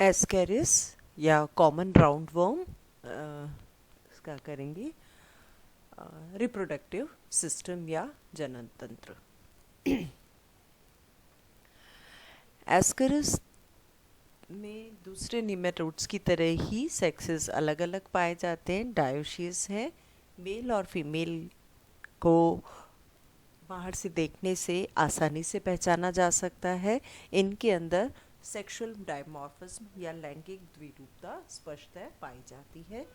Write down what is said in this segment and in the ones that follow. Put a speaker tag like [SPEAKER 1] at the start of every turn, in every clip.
[SPEAKER 1] Ascaris या common round worm इसका करेंगे रिप्रोडक्टिव सिस्टम या जनन तंत्र। एस्केरिस में दूसरे निमेटोड्स की तरह ही सेक्सेस अलग अलग पाए जाते हैं। डायोशियस है, मेल और फीमेल को बाहर से देखने से आसानी से पहचाना जा सकता है। इनके अंदर सेक्सुअल डायमॉर्फिज्म या लैंगिक द्विरूपता स्पष्टतः पाई जाती है।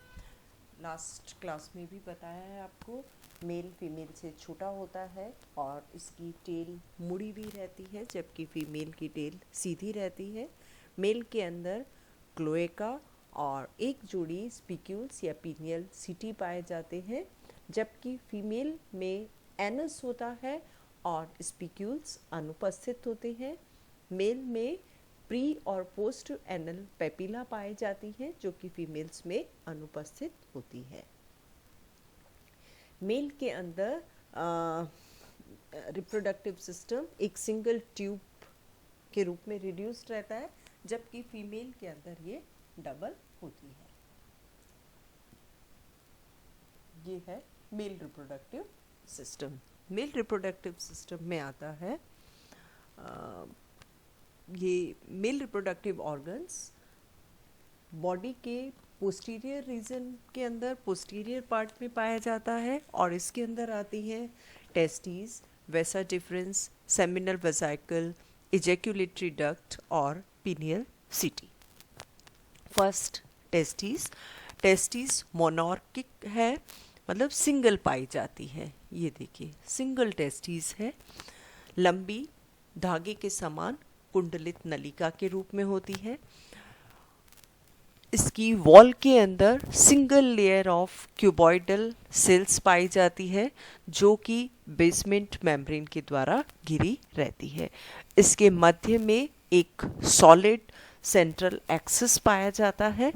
[SPEAKER 1] लास्ट क्लास में भी बताया है आपको, मेल फीमेल से छोटा होता है और इसकी टेल मुड़ी हुई रहती है, जबकि फीमेल की टेल सीधी रहती है। मेल के अंदर क्लोएका और एक जोड़ी स्पिक्यूल्स या पीनियल सिटी पाए जाते हैं, जबकि फीमेल में एनस होता है और स्पिक्यूल्स अनुपस्थित होते हैं। मेल में प्री और पोस्ट एनल पेपिला पाई जाती हैं, जो कि फीमेल्स में अनुपस्थित होती है। मेल के अंदर रिप्रोडक्टिव सिस्टम एक सिंगल ट्यूब के रूप में रिड्यूस्ड रहता है, जबकि फीमेल के अंदर ये डबल होती है। ये है male reproductive system. Male reproductive system में आता है ये मेल रिप्रोडक्टिव ऑर्गन्स बॉडी के पोस्टीरियर रीजन के अंदर पोस्टीरियर पार्ट में पाया जाता है, और इसके अंदर आती हैं testis, vasa deferens, seminal vesicle, ejaculatory duct और penial setae. First testis. Testis monorchic है, मतलब सिंगल पाई जाती है। ये देखिए सिंगल टेस्टिस है, लंबी धागे के समान कुंडलित नलिका के रूप में होती है। इसकी वॉल के अंदर single layer of cuboidal cells पाई जाती है, जो कि बेसमेंट मेम्ब्रेन के द्वारा घिरी रहती है। इसके मध्य में एक सॉलिड सेंट्रल एक्सिस पाया जाता है।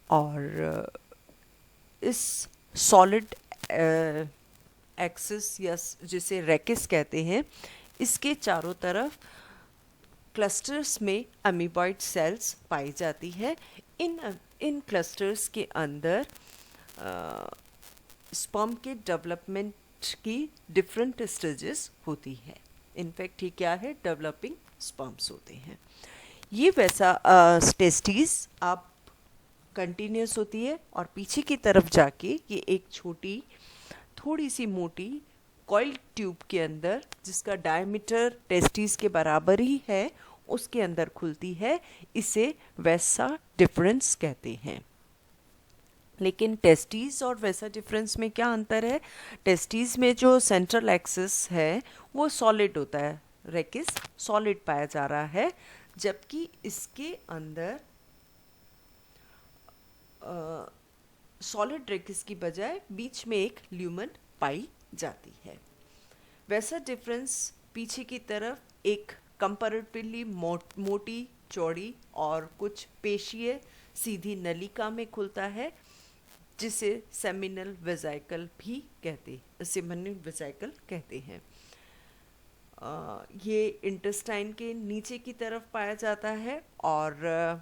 [SPEAKER 1] और इस सॉलिड एक्सिस या जिसे रेकिस कहते हैं, इसके चारों तरफ क्लस्टर्स में अमीबॉइड सेल्स पाई जाती है। इन क्लस्टर्स के अंदर स्पर्म के डेवलपमेंट की डिफरेंट स्टेजेस होती है। इनफैक्ट ये क्या है, डेवलपिंग स्पर्म्स होते हैं। ये वैसा टेस्टिस आप कंटिन्यूस होती है, और पीछे की तरफ जाके ये एक छोटी थोड़ी सी मोटी कॉइल्ड ट्यूब के अंदर, जिसका डायमीटर टेस्टिस के बराबर ही है, उसके अंदर खुलती है। इसे वैसा डिफरेंस कहते हैं। लेकिन टेस्टिस और वैसा डिफरेंस में क्या अंतर है? टेस्टिस में जो सेंट्रल एक्सिस है वो सॉलिड होता है, रेकिस सॉलिड पाया जा रहा है, जबकि इसके अंदर सॉलिड रेकिस की बजाय बीच में एक ल्यूमन पाई जाती है। वैसा डिफरेंस पीछे की तरफ एक कंपैरेटिवली मोटी चौड़ी और कुछ पेशीय सीधी नलिका में खुलता है, जिसे सेमिनल वेसिकल भी सेमिनल वेसिकल कहते हैं। ये इंटेस्टाइन के नीचे की तरफ पाया जाता है और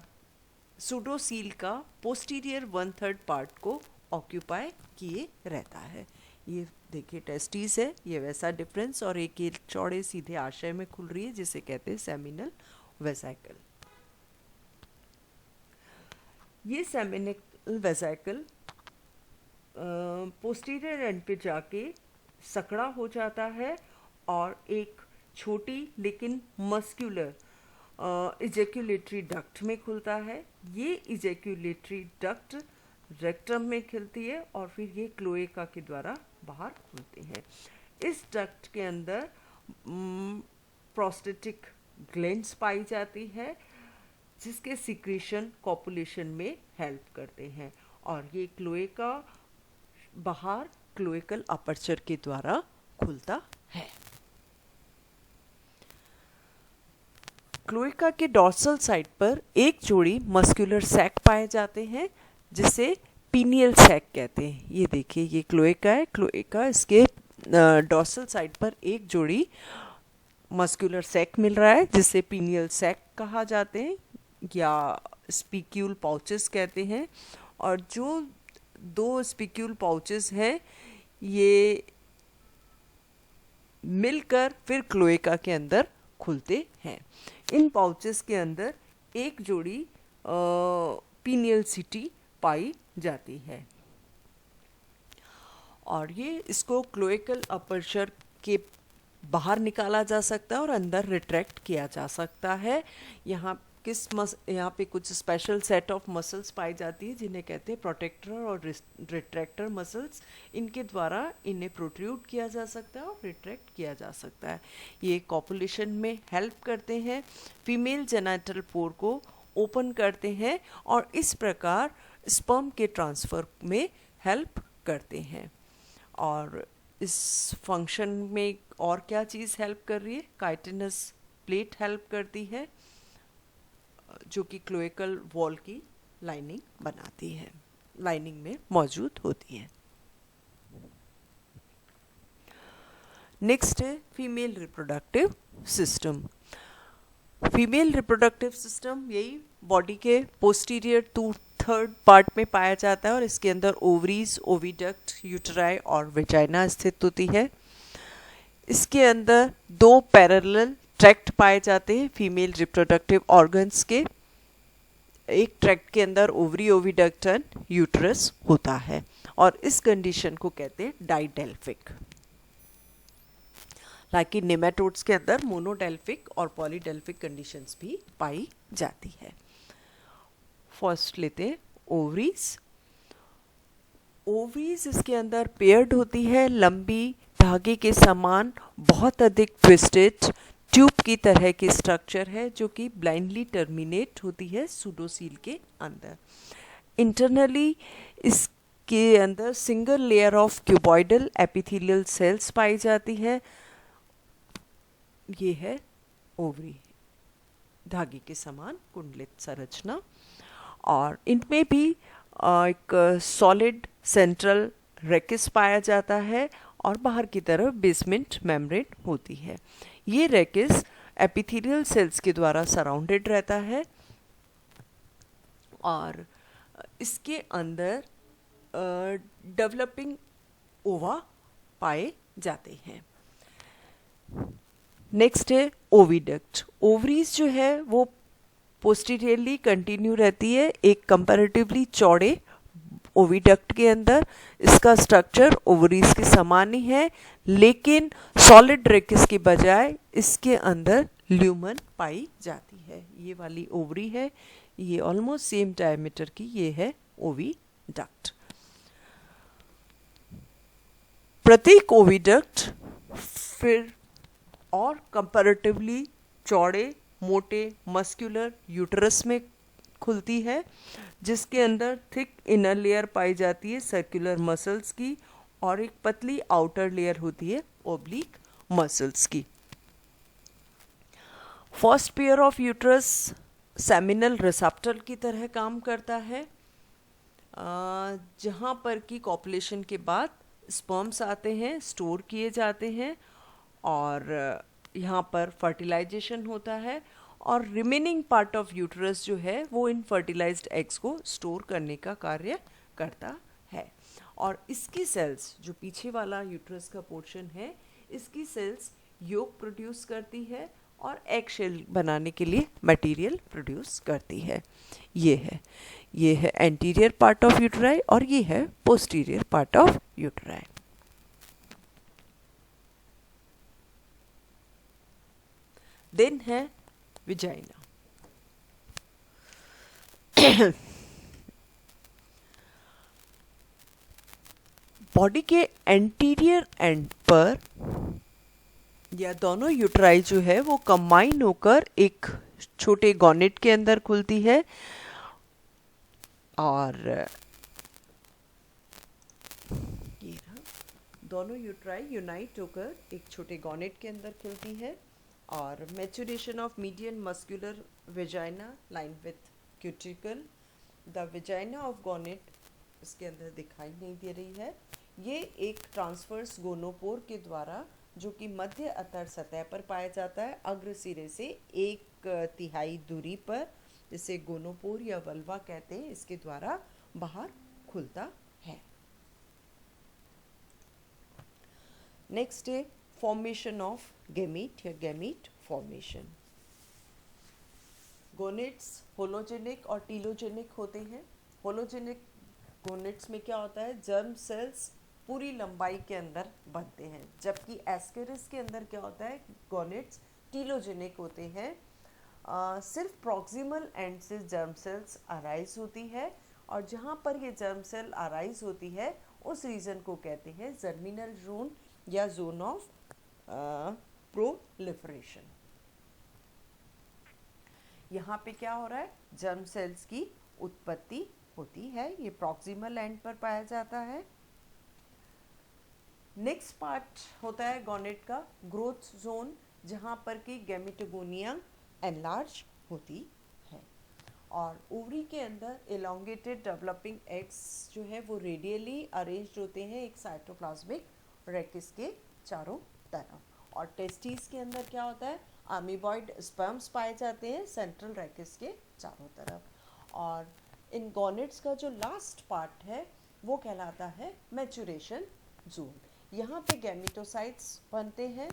[SPEAKER 1] सूडोसील का पोस्टीरियर 1/3 पार्ट को ऑक्यूपाई किए रहता है। ये देखिए टेस्टिस है, ये वैसा डिफरेंस, और एक चौड़े सीधे आशय में खुल रही है, जिसे कहते हैं सेमिनल वेसिकल। ये सेमिनल वेसिकल पोस्टीरियर एंड पे जाके सकड़ा हो जाता है और एक छोटी लेकिन मस्क्यूलर इजैक्यूलेटरी डक्ट में खुलता है। ये इजैक्यूलेटरी डक्ट रेक्टम में खिलती है और फिर ये क्लोएका के द्वारा बाहर खुलते हैं। इस डक्ट के अंदर प्रोस्टेटिक ग्लैंड्स पाई जाती है, जिसके सिक्रीशन कॉपुलेशन में हेल्प करते हैं, और ये क्लोएका बाहर क्लोएकल अपर्चर के द्वारा खुलता है। क्लोएका के डॉर्सल साइड पर एक जोड़ी मस्कुलर सैक पाए जाते हैं, जिसे पीनियल सैक कहते हैं। ये देखिए ये क्लोएका है, क्लोएका इसके डॉर्सल साइड पर एक जोड़ी मस्कुलर सैक मिल रहा है जिसे पीनियल सैक कहा जाते हैं या स्पिक्यूल पाउचेस कहते हैं। और जो दो स्पिक्यूल पाउचेस हैं ये मिलकर फिर क्लोएका के अंदर खुलते हैं। इन पाउचेस के अंदर एक जोड़ी पीनियल सिटी पाई जाती है और ये इसको क्लोएकल अपर्चर के बाहर निकाला जा सकता है और अंदर रिट्रैक्ट किया जा सकता है। यहाँ पे कुछ स्पेशल सेट ऑफ मसल्स पाई जाती है जिन्हें कहते हैं प्रोटेक्टर और रिट्रैक्टर मसल्स। इनके द्वारा इन्हें प्रोट्रूड किया जा सकता है और रिट्रैक्ट किया जा सकता है। ये कॉपुलेशन में हेल्प करते हैं, फीमेल जेनिटल पोर को ओपन करते हैं और इस प्रकार स्पर्म के ट्रांसफ़र में हेल्प करते हैं। और इस फंक्शन में और क्या चीज़ हेल्प कर रही है? काइटिनस प्लेट हेल्प करती है जो कि क्लोएकल वॉल की लाइनिंग बनाती है, लाइनिंग में मौजूद होती है। नेक्स्ट है female reproductive system. Female reproductive system यही बॉडी के पोस्टीरियर 2/3 पार्ट में पाया जाता है और इसके अंदर ओवरीज, ओविडक्ट, यूटेराई और वेजाइना स्थित होती है। इसके अंदर दो पैरेलल ट्रैक्ट पाए जाते हैं फीमेल रिप्रोडक्टिव ऑर्गन्स के। एक ट्रैक्ट के अंदर ओवरी, ओविडक्ट एंड यूट्रस होता है और इस कंडीशन को कहते हैं डाइडेल्फिक। हालांकि नेमेटोड्स के अंदर मोनोडेल्फिक और पॉलीडेल्फिक कंडीशंस भी पाई जाती है। फर्स्ट लेते हैं ओवरीज। ओवरीज इसके अंदर पेयर्ड होती है, लंबी धागे के समान बहुत अधिक ट्विस्टेड ट्यूब की तरह की स्ट्रक्चर है जो कि ब्लाइंडली टर्मिनेट होती है सूडोसील के अंदर। इंटरनली इसके अंदर single layer of cuboidal epithelial cells पाई जाती है। ये है ओवरी, धागे के समान कुंडलित संरचना और इनमें भी एक सॉलिड सेंट्रल रेकिस पाया जाता है और बाहर की तरफ बेसमेंट मेम्ब्रेन होती है। ये रेकिस एपिथेलियल सेल्स के द्वारा सराउंडेड रहता है और इसके अंदर डेवलपिंग ओवा पाए जाते हैं। नेक्स्ट है ओविडक्ट। ओवरीज जो है वो पोस्टीरियरली कंटिन्यू रहती है एक कंपैरेटिवली चौड़े ओविडक्ट के अंदर। इसका स्ट्रक्चर ओवरीज के समान ही है लेकिन सॉलिड रेकिस के बजाय इसके अंदर ल्यूमन पाई जाती है। ये वाली ओवरी है, ये ऑलमोस्ट सेम डायमीटर की, ये है ओविडक्ट। प्रत्येक ओविडक्ट फिर और कंपैरेटिवली चौड़े, मोटे, मस्कुलर यूटरस में खुलती है जिसके अंदर थिक इनर लेयर पाई जाती है सर्कुलर मसल्स की और एक पतली आउटर लेयर होती है ओब्लिक मसल्स की। First pair of uterus seminal receptor की तरह काम करता है जहाँ पर कि कॉपुलेशन के बाद स्पर्म्स आते हैं, स्टोर किए जाते हैं और यहाँ पर फर्टिलाइजेशन होता है और रिमेनिंग पार्ट ऑफ यूट्रस जो है वो इन फर्टिलाइज्ड एग्स को स्टोर करने का कार्य करता है। और इसकी सेल्स, जो पीछे वाला यूट्रस का पोर्शन है, इसकी सेल्स योग प्रोड्यूस करती है और एग शेल बनाने के लिए मटेरियल प्रोड्यूस करती है। ये है एंटीरियर पार्ट ऑफ यूट्राई और ये है पोस्टीरियर पार्ट ऑफ यूट्राई। देन है विजाइना। बॉडी के एंटीरियर एंड पर या दोनों यूट्राई जो है वो कंबाइन होकर एक छोटे गॉनेट के अंदर खुलती है और ये दोनों यूट्राई यूनाइट होकर एक छोटे गॉनेट के अंदर खुलती है और maturation of median muscular vagina line with cuticle. The vagina of gonad इसके अंदर दिखाई नहीं दे रही है। ये एक ट्रांसवर्स गोनोपोर के द्वारा जो कि मध्य अतः सतह पर पाया जाता है, अग्र सिरे से 1/3 दूरी पर, जिसे गोनोपोर या वल्वा कहते हैं, इसके द्वारा बाहर खुलता है। नेक्स्ट है फॉर्मेशन ऑफ गैमीट या गैमीट फॉर्मेशन। गोनेट्स होलोजेनिक और टीलोजेनिक होते हैं। होलोजेनिक गोनेट्स में क्या होता है, जर्म सेल्स पूरी लंबाई के अंदर बनते हैं, जबकि एस्केरिस के अंदर क्या होता है, गोनेट्स टीलोजेनिक होते हैं। सिर्फ प्रॉक्सिमल एंड से जर्म सेल्स अराइज होती है, और जहाँ पर ये जर्म सेल अराइज होती है उस रीजन को कहते हैं जर्मिनल जोन या जोन ऑफ प्रोलिफरेशन। यहाँ पे क्या हो रहा है, जर्म सेल्स की उत्पत्ति होती है, ये प्रॉक्सिमल एंड पर पाया जाता है। नेक्स्ट पार्ट होता है गोनेट का ग्रोथ जोन, जहाँ पर कि गैमेटोगोनिया एनलार्ज होती है, और ओवरी के अंदर एलोंगेटेड डेवलपिंग एग्स जो है वो रेडियली अरेंज्ड होते हैं एक साइटोप्लाज्मिक रेकिस के चारों तरफ। और टेस्टिस के अंदर क्या होता है, अमीबॉइड स्पर्म्स पाए जाते हैं सेंट्रल रेकिस के चारों तरफ। और इन गोनेट्स का जो लास्ट पार्ट है वो कहलाता है मैचुरेशन जोन। यहाँ पे गैमेटोसाइट्स बनते हैं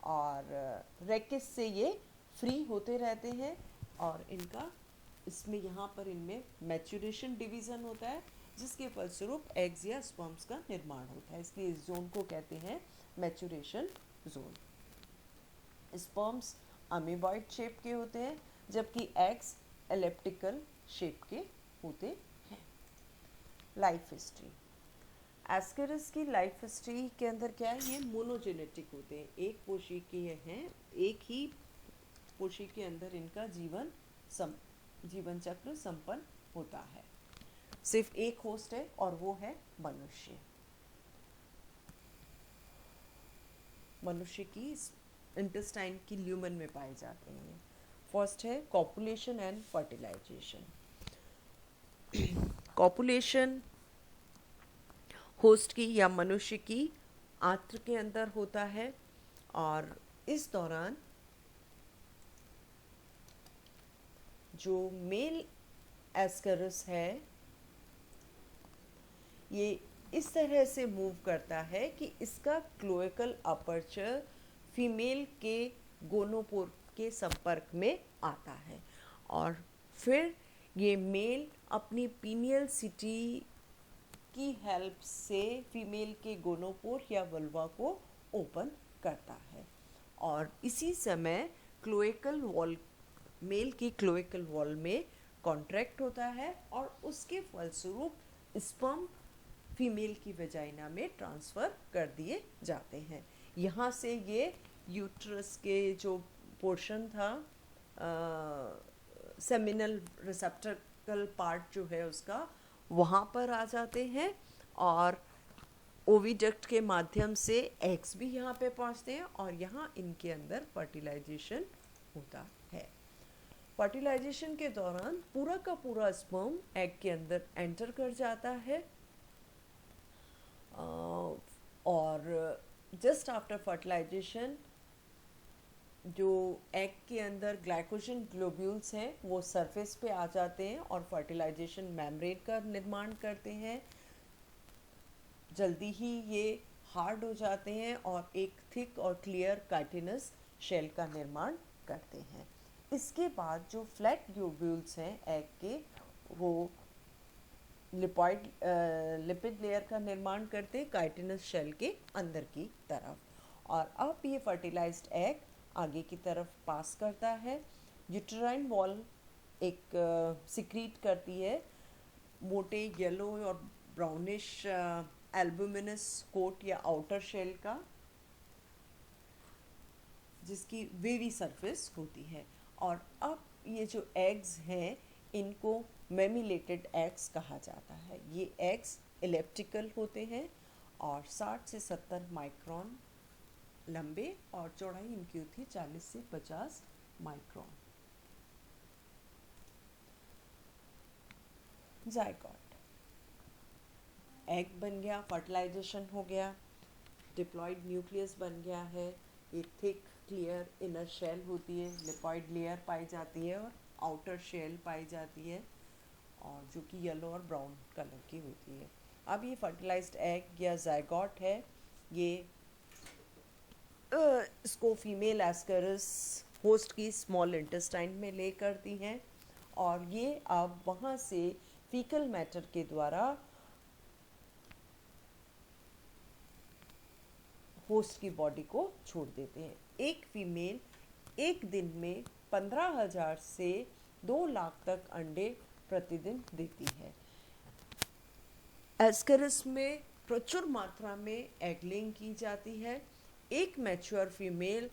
[SPEAKER 1] और रेकिस से ये फ्री होते रहते हैं, और इनका इसमें यहाँ पर इनमें मैचुरेशन डिवीज़न होता है, जिसके फलस्वरूप एग्स या स्पर्म्स का निर्माण होता है, इसलिए इस जोन को कहते हैं maturation zone. Sperms amoeboid shape के होते हैं, जबकि एग्स एलिप्टिकल शेप के होते हैं। लाइफ हिस्ट्री, एस्केरिस की लाइफ हिस्ट्री के अंदर क्या है, ये मोनोजेनेटिक होते हैं, एक कोशिकीय हैं, एक ही कोशिका के अंदर इनका जीवन चक्र संपन्न होता है। सिर्फ एक होस्ट है और वो है मनुष्य। मनुष्य की इंटेस्टाइन की ल्यूमन में पाए जाते हैं। फर्स्ट है copulation and fertilisation. Copulation host की या मनुष्य की आंत्र के अंदर होता है, और इस दौरान जो मेल एस्केरिस है ये इस तरह से मूव करता है कि इसका क्लोएकल अपर्चर फीमेल के गोनोपोर के संपर्क में आता है, और फिर ये मेल अपनी पीनियल सिटी की हेल्प से फीमेल के गोनोपोर या वल्वा को ओपन करता है, और इसी समय क्लोएकल वॉल, मेल की क्लोएकल वॉल में कॉन्ट्रैक्ट होता है, और उसके फलस्वरूप स्पर्म फीमेल की वेजाइना में ट्रांसफ़र कर दिए जाते हैं। यहाँ से ये यूट्रस के जो पोर्शन था, सेमिनल रिसेप्टरकल पार्ट जो है उसका, वहाँ पर आ जाते हैं, और ओविडक्ट के माध्यम से एग्स भी यहाँ पे पहुँचते हैं, और यहाँ इनके अंदर फर्टिलाइजेशन होता है। फर्टिलाइजेशन के दौरान पूरा का पूरा स्पर्म एग के अंदर एंटर कर जाता है, और जस्ट आफ्टर फर्टिलाइजेशन जो एग के अंदर ग्लाइकोजन ग्लोब्यूल्स हैं वो सरफेस पे आ जाते हैं और फर्टिलाइजेशन मेम्ब्रेन का निर्माण करते हैं। जल्दी ही ये हार्ड हो जाते हैं और एक थिक और क्लियर काइटिनस शेल का निर्माण करते हैं। इसके बाद जो फ्लैट ग्लोब्यूल्स हैं एग के, वो लिपिड लेयर का निर्माण करते हैं काइटिनस शेल के अंदर की तरफ, और अब ये फर्टिलाइज्ड एग आगे की तरफ पास करता है। यूटेराइन वॉल एक सिक्रीट करती है मोटे येलो और ब्राउनिश एल्बुमिनस कोट या आउटर शेल का, जिसकी वेवी सरफेस होती है। और अब ये जो एग्स हैं इनको मेमिलेटेड एग्स कहा जाता है। ये एग्स एलिप्टिकल होते हैं और 60 से 70 माइक्रोन लंबे, और चौड़ाई इनकी होती है 40 से 50 माइक्रोन। जायगोट, एग बन गया, फर्टिलाइजेशन हो गया, डिप्लॉयड न्यूक्लियस बन गया है, एक थिक क्लियर इनर शेल होती है, लिपॉइड लेयर पाई जाती है और आउटर शेल पाई जाती है, और जो कि येलो और ब्राउन कलर की होती है। अब ये फर्टिलाइज्ड एग या जायगॉट है, ये इसको फीमेल एस्करस होस्ट की स्मॉल इंटेस्टाइन में ले करती हैं, और ये अब वहाँ से फीकल मैटर के द्वारा होस्ट की बॉडी को छोड़ देते हैं। एक फीमेल एक दिन में 15,000 से 2 लाख तक अंडे प्रतिदिन देती है। एस्करस में प्रचुर मात्रा में एग लेइंग की जाती है। एक मैच्योर फीमेल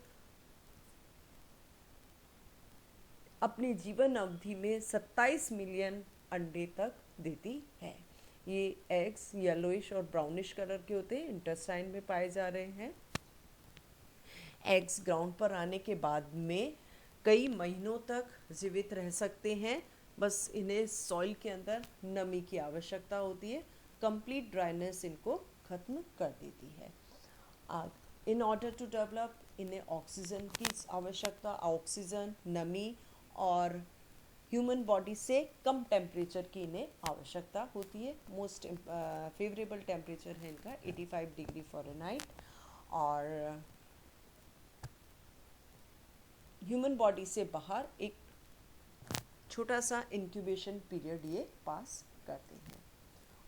[SPEAKER 1] अपने जीवन अवधि में 27 मिलियन अंडे तक देती है। ये एग्स येलोइश और ब्राउनिश कलर के होते हैं, इंटेस्टाइन में पाए जा रहे हैं। एग्स ग्राउंड पर आने के बाद में कई महीनों तक जीवित रह सकते हैं, बस इन्हें सॉइल के अंदर नमी की आवश्यकता होती है। कंप्लीट ड्राइनेस इनको खत्म कर देती है। इन ऑर्डर टू डेवलप इन्हें ऑक्सीजन की आवश्यकता, ऑक्सीजन, नमी और ह्यूमन बॉडी से कम टेम्परेचर की इन्हें आवश्यकता होती है। मोस्ट फेवरेबल टेम्परेचर है इनका 85 डिग्री फ़ारेनहाइट, और ह्यूमन बॉडी से बाहर एक छोटा सा इंक्यूबेशन पीरियड ये पास करते हैं।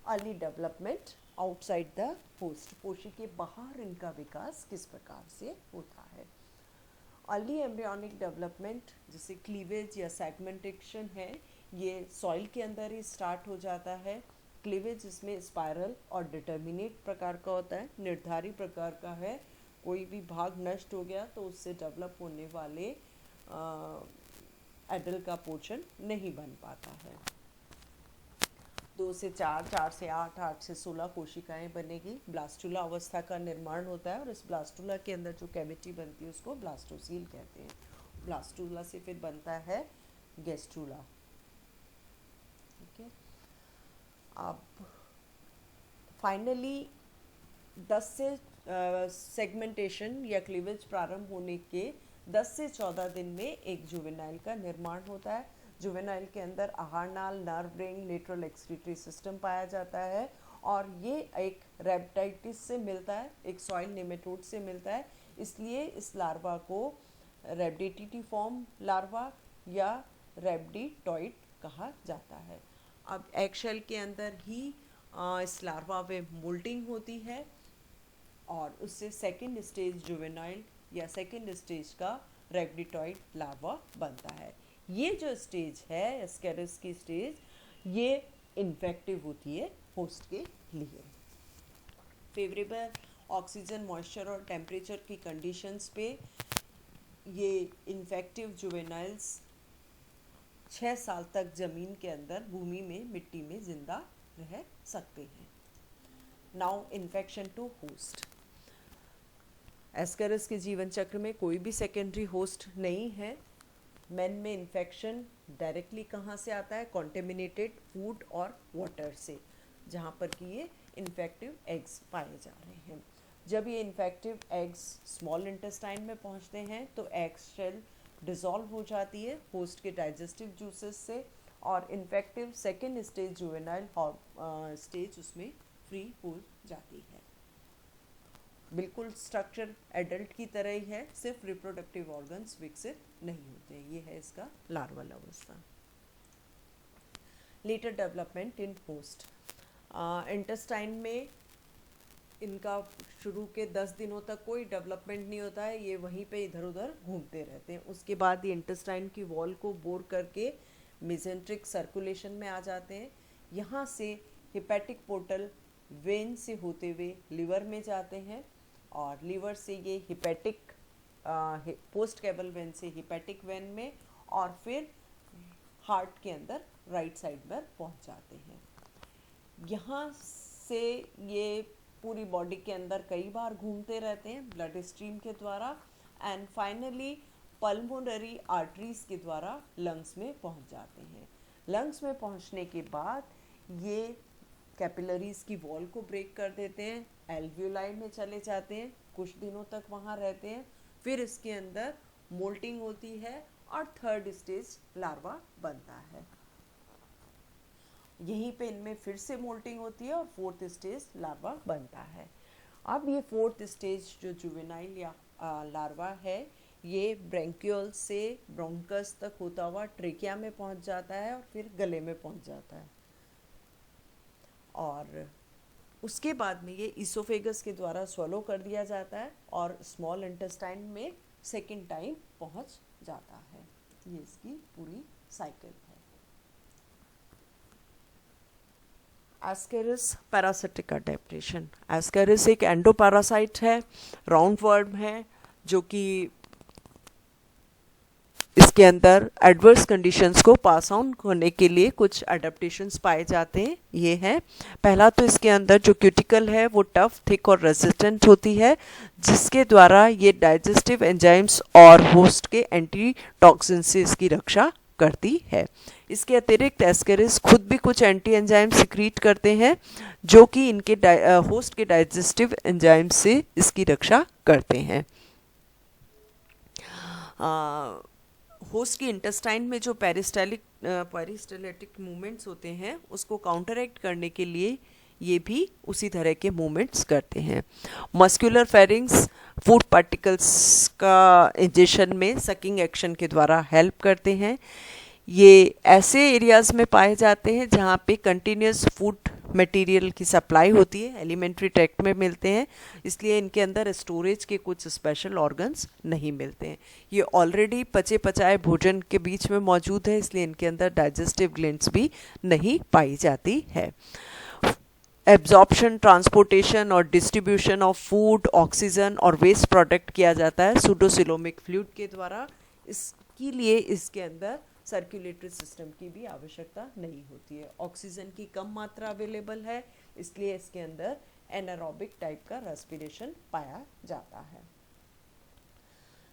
[SPEAKER 1] Early development outside the host, पोषी के बाहर इनका विकास किस प्रकार से होता है। अर्ली एम्ब्रियोनिक डेवलपमेंट जिसे क्लीवेज या सेगमेंटेशन है, ये सॉइल के अंदर ही स्टार्ट हो जाता है। क्लीवेज इसमें स्पाइरल और डिटर्मिनेट प्रकार का होता है, निर्धारित प्रकार का है। कोई भी भाग नष्ट हो गया तो उससे डेवलप होने वाले एडल्ट का पोर्शन नहीं बन पाता है। 2 से 4, 4 से 8, 8 से 16 कोशिकाएं बनेगी। ब्लास्टुला अवस्था का निर्माण होता है, और इस ब्लास्टुला के अंदर जो कैविटी बनती है उसको ब्लास्टोसील कहते हैं। ब्लास्टुला से फिर बनता है गैस्ट्रुला। ठीक है, अब फाइनली 10 से सेगमेंटेशन या क्लीवेज प्रारंभ होने के 10 से 14 दिन में एक जुवेनाइल का निर्माण होता है। जुवेनाइल के अंदर आहार नाल, nerve ring, lateral excretory system पाया जाता है, और ये एक रेप्टाइटिस से मिलता है, एक सॉइल नेमेटोड से मिलता है। इसलिए इस लार्वा को रेप्डिटिफॉर्म लार्वा या रेप्डिटॉइड कहा जाता है। अब एगशेल के अंदर ही इस लार्वा में मोल्टिंग होती है, और उससे सेकेंड स्टेज जुवेनाइल या सेकेंड स्टेज का रेप्डिटॉइड लार्वा बनता है। ये जो स्टेज है एस्केरिस की स्टेज, ये इन्फेक्टिव होती है होस्ट के लिए। फेवरेबल ऑक्सीजन, मॉइस्चर और टेम्परेचर की कंडीशंस पे ये इन्फेक्टिव जुवेनाइल्स 6 साल तक ज़मीन के अंदर भूमि में मिट्टी में ज़िंदा रह सकते हैं। Now infection to host. Ascaris के जीवन चक्र में कोई भी सेकेंडरी होस्ट नहीं है। मैन में इन्फेक्शन डायरेक्टली कहाँ से आता है? कॉन्टेमिनेटेड फूड और वाटर से, जहाँ पर कि ये इन्फेक्टिव एग्स पाए जा रहे हैं। जब ये इन्फेक्टिव एग्स स्मॉल इंटेस्टाइन में पहुँचते हैं तो एग शेल डिज़ोल्व हो जाती है होस्ट के डाइजेस्टिव जूसेस से, और infective second stage juvenile stage उसमें फ्री हो जाती है। बिल्कुल स्ट्रक्चर एडल्ट की तरह ही है, सिर्फ रिप्रोडक्टिव ऑर्गन्स विकसित नहीं होते। ये है इसका लार्वल अवस्था। Later development in host. Intestine में इनका शुरू के 10 दिनों तक कोई डेवलपमेंट नहीं होता है, ये वहीं पे इधर उधर घूमते रहते हैं। उसके बाद ये इंटेस्टाइन की वॉल को बोर करके मेसेंट्रिक सर्कुलेशन में आ जाते हैं। यहाँ से हिपैटिक पोर्टल वेन से होते हुए लिवर में जाते हैं, और लिवर से ये हिपैटिक पोस्ट कैबल वेन से हिपैटिक वेन में, और फिर हार्ट के अंदर राइट साइड पर पहुंच जाते हैं। यहाँ से ये पूरी बॉडी के अंदर कई बार घूमते रहते हैं ब्लड स्ट्रीम के द्वारा, एंड फाइनली पल्मोनरी आर्टरीज के द्वारा लंग्स में पहुंच जाते हैं। लंग्स में पहुंचने के बाद ये कैपिलरीज की वॉल को ब्रेक कर देते हैं, एल्वियोलाई में चले जाते हैं, कुछ दिनों तक वहाँ रहते हैं, फिर इसके अंदर मोल्टिंग होती है और थर्ड स्टेज लार्वा बनता है। यहीं पे इनमें फिर से मोल्टिंग होती है और फोर्थ स्टेज लार्वा बनता है। अब ये फोर्थ स्टेज जो जुवेनाइल या लार्वा है, ये ब्रैंक्यूल से ब्रोंकस तक होता हुआ ट्रेकिया में पहुंच जाता है और फिर गले में पहुंच जाता है, और उसके बाद में ये इसोफेगस के द्वारा स्वलो कर दिया जाता है और स्मॉल इंटेस्टाइन में सेकेंड टाइम पहुंच जाता है। ये इसकी पूरी साइकिल है। Ascaris parasitic adaptation. एस्केरिस एक एंडोपैरासाइट है, राउंड वर्म है, जो कि इसके अंदर एडवर्स कंडीशंस को पास ऑन होने के लिए कुछ अडेप्टेशंस पाए जाते हैं। ये है, पहला तो इसके अंदर जो क्यूटिकल है वो टफ, थिक और रेजिस्टेंट होती है, जिसके द्वारा ये डाइजेस्टिव एंजाइम्स और होस्ट के एंटी टॉक्सिन से इसकी रक्षा करती है। इसके अतिरिक्त एस्केरिस खुद भी कुछ एंटी एंजाइम सिक्रीट करते हैं, जो कि इनके होस्ट के डाइजेस्टिव एंजाइम से इसकी रक्षा करते हैं। होस्ट की इंटेस्टाइन में जो पेरिस्टाल्टिक मूवमेंट्स होते हैं, उसको काउंटरएक्ट करने के लिए ये भी उसी तरह के मूवमेंट्स करते हैं। मस्कुलर फेरिंग्स फूड पार्टिकल्स का इंजेशन में सकिंग एक्शन के द्वारा हेल्प करते हैं। ये ऐसे एरियाज़ में पाए जाते हैं जहाँ पे कंटिन्यूस फूड मटेरियल की सप्लाई होती है, एलिमेंट्री ट्रैक्ट में मिलते हैं, इसलिए इनके अंदर स्टोरेज के कुछ स्पेशल ऑर्गन्स नहीं मिलते हैं। ये ऑलरेडी पचे पचाए भोजन के बीच में मौजूद है, इसलिए इनके अंदर डाइजेस्टिव ग्लैंड्स भी नहीं पाई जाती है। एब्जॉर्प्शन, ट्रांसपोर्टेशन और डिस्ट्रीब्यूशन ऑफ फूड, ऑक्सीजन और वेस्ट प्रोडक्ट किया जाता है सूडोसिलोमिक फ्लूइड के द्वारा। इसके लिए इसके अंदर सर्कुलेटरी सिस्टम की भी आवश्यकता नहीं होती है। ऑक्सीजन की कम मात्रा अवेलेबल है, इसलिए इसके अंदर एनारोबिक टाइप का रेस्पिरेशन पाया जाता है।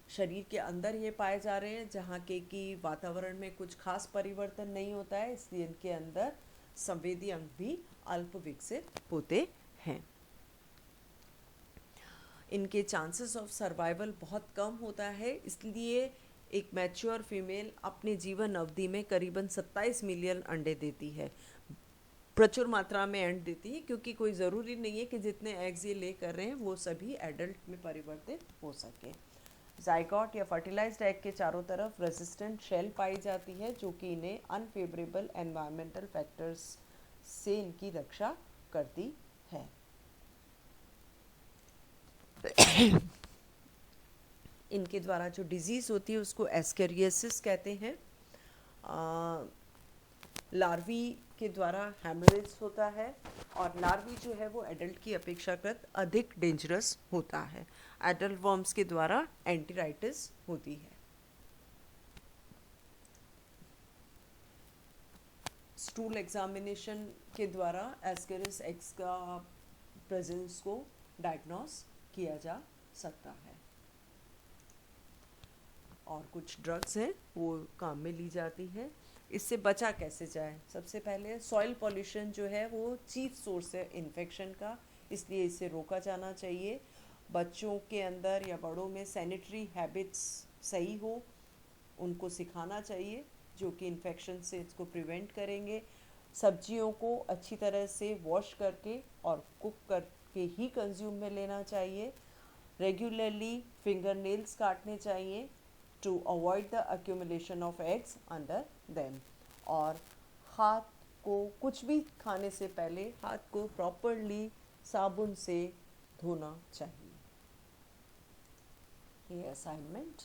[SPEAKER 1] शरीर के अंदर ये पाए जा रहे हैं जहाँ के कि वातावरण में कुछ खास परिवर्तन नहीं होता है, इसलिए इनके अंदर संवेदी अंग भी अल्प विकसित होते हैं। इनके चांसेस ऑफ सर्वाइवल बहुत कम होता है, इसलिए एक मैच्योर फीमेल अपने जीवन अवधि में करीबन 27 मिलियन अंडे देती है। प्रचुर मात्रा में अंडे देती है, क्योंकि कोई ज़रूरी नहीं है कि जितने एग्स ये ले कर रहे हैं वो सभी एडल्ट में परिवर्तित हो सके। जाइगोट या फर्टिलाइज्ड एग के चारों तरफ रेजिस्टेंट शेल पाई जाती है, जो कि इन्हें अनफेवरेबल एनवायरमेंटल फैक्टर्स से इनकी रक्षा करती है। इनके द्वारा जो डिजीज़ होती है उसको एस्केरियासिस कहते हैं। लार्वी के द्वारा हेमरेज होता है, और लार्वी जो है वो एडल्ट की अपेक्षाकृत अधिक डेंजरस होता है। एडल्ट वर्म्स के द्वारा एंटीराइटिस होती है। स्टूल एग्जामिनेशन के द्वारा एस्केरिस एग्स का प्रेजेंस को डायग्नोस किया जा सकता है। और कुछ ड्रग्स हैं वो काम में ली जाती है। इससे बचा कैसे जाए? सबसे पहले सॉइल पॉल्यूशन जो है वो चीफ सोर्स है इन्फेक्शन का, इसलिए इसे रोका जाना चाहिए। बच्चों के अंदर या बड़ों में सैनिटरी हैबिट्स सही हो, उनको सिखाना चाहिए, जो कि इन्फेक्शन से इसको प्रिवेंट करेंगे। सब्जियों को अच्छी तरह से वॉश करके और कुक करके ही कंज्यूम में लेना चाहिए। रेगुलरली फिंगर नेल्स काटने चाहिए to avoid the accumulation of eggs under them। और हाथ को कुछ भी खाने से पहले हाथ को प्रॉपरली साबुन से धोना चाहिए। ये असाइनमेंट